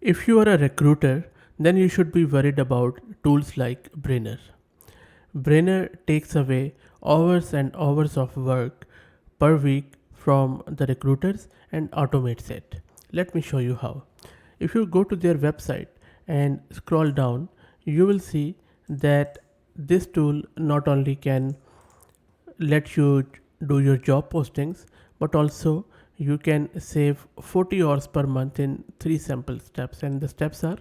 If you are a recruiter, then you should be worried about tools like Brainer. Brainer takes away hours and hours of work per week from the recruiters and automates it. Let me show you how. If you go to their website and scroll down, you will see that this tool not only can let you do your job postings, but also you can save 40 hours per month in three simple steps. And the steps are,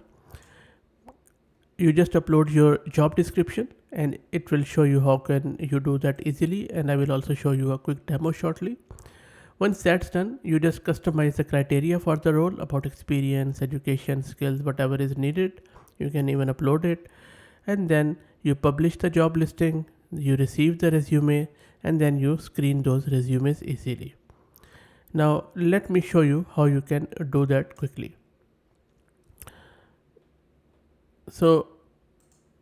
you just upload your job description and it will show you how can you do that easily, and I will also show you a quick demo shortly. Once that's done, you just customize the criteria for the role about experience, education, skills, whatever is needed. You can even upload it, and then you publish the job listing, you receive the resume, and then you screen those resumes easily. Now let me show you how you can do that quickly. So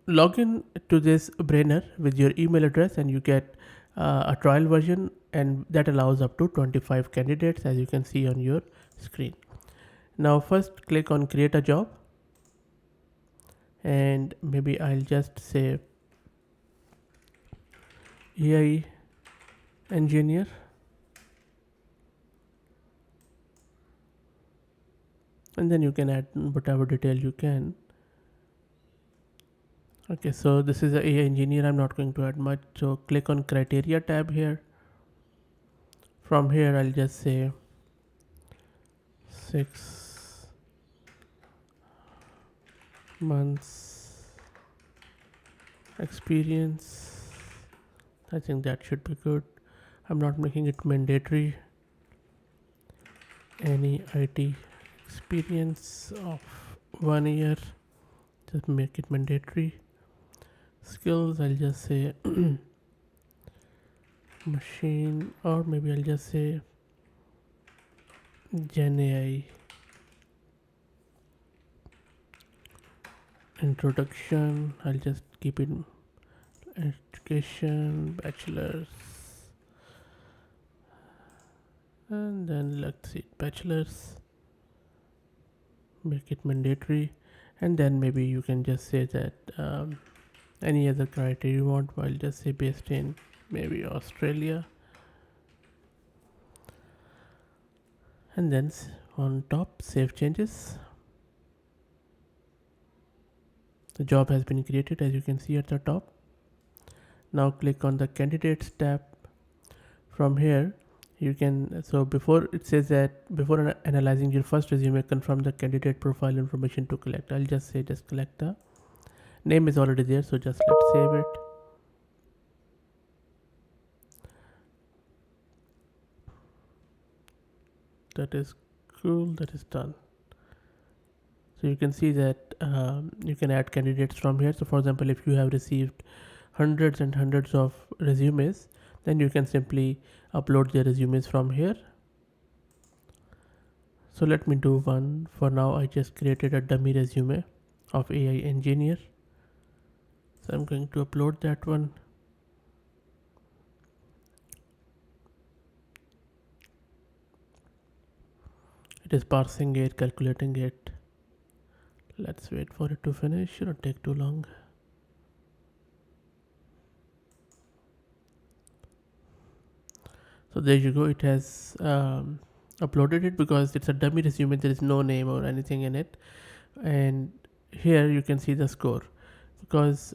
log in to this Brainer with your email address and you get a trial version, and that allows up to 25 candidates, as you can see on your screen. Now first click on create a job, and maybe I'll just say AI engineer, and then you can add whatever detail you can. Okay, so this is a AI engineer. I'm not going to add much, so click on criteria tab here. From here I'll just say 6 months experience. I think that should be good. I'm not making it mandatory. Any IT experience of 1 year, just make it mandatory. Skills, I'll just say machine, or maybe I'll just say Gen AI introduction. I'll just keep it education, bachelor's, and then let's see, bachelor's, make it mandatory, and then maybe you can just say that any other criteria you want. I'll just say based in maybe Australia, and then on top save changes. The job has been created, as you can see at the top. Now click on the candidates tab. From here you can, so before it says that before analyzing your first resume, confirm the candidate profile information to collect. I'll just say just collect the name is already there, so just let's save it. That is cool, that is done. So you can see that you can add candidates from here. So for example, if you have received hundreds and hundreds of resumes, then you can simply upload the resumes from here. So let me do one. For now I just created a dummy resume of AI engineer, so I'm going to upload that one. It is parsing it, calculating it. Let's wait for it to finish. Shouldn't take too long. So there you go. It has uploaded it because it's a dummy resume. There is no name or anything in it. And here you can see the score, because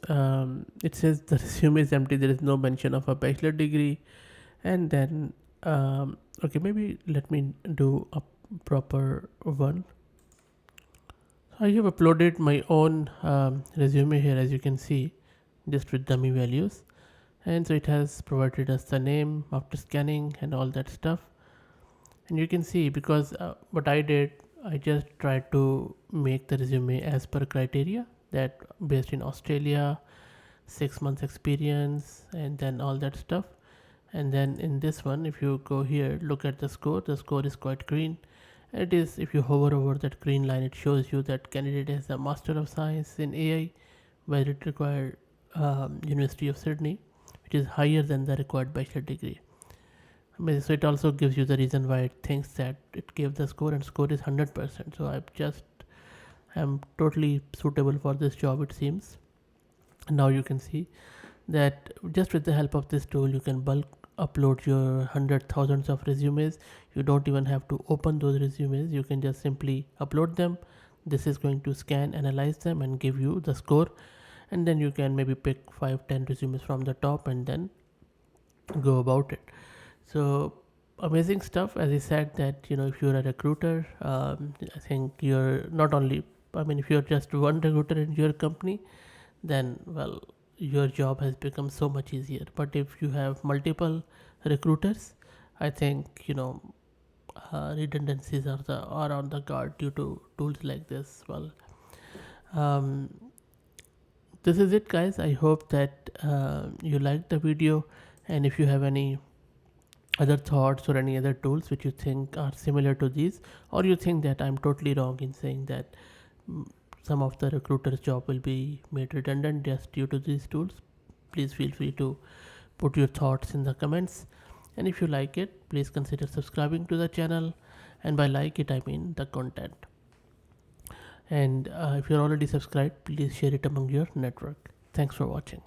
it says the resume is empty. There is no mention of a bachelor degree. And then okay, maybe let me do a proper one. I have uploaded my own resume here, as you can see, just with dummy values, and so it has provided us the name after scanning and all that stuff. And you can see, because what I did, I just tried to make the resume as per criteria, that based in Australia, 6 months experience, and then all that stuff. And then in this one, if you go here, look at the score is quite green. It is, if you hover over that green line, it shows you that candidate has a Master of Science in AI, where it required University of Sydney, which is higher than the required bachelor degree. I mean, so it also gives you the reason why it thinks that it gave the score, and score is 100%. So I've just I'm totally suitable for this job, it seems. Now you can see that just with the help of this tool you can bulk upload your hundred thousands of resumes. You don't even have to open those resumes, you can just simply upload them. This is going to scan, analyze them, and give you the score. And then you can maybe pick 5-10 resumes from the top and then go about it. So amazing stuff. As I said, that if you're a recruiter, I think you're not only, I mean, if you're just one recruiter in your company, then well, your job has become so much easier. But if you have multiple recruiters, I think redundancies are on the guard due to tools like this. Well, um, this is it, guys. I hope that you liked the video, and if you have any other thoughts or any other tools which you think are similar to these, or you think that I'm totally wrong in saying that mm, some of the recruiters job will be made redundant just due to these tools, please feel free to put your thoughts in the comments. And if you like it, please consider subscribing to the channel, and by like it I mean the content. And if you're already subscribed, please share it among your network. Thanks for watching.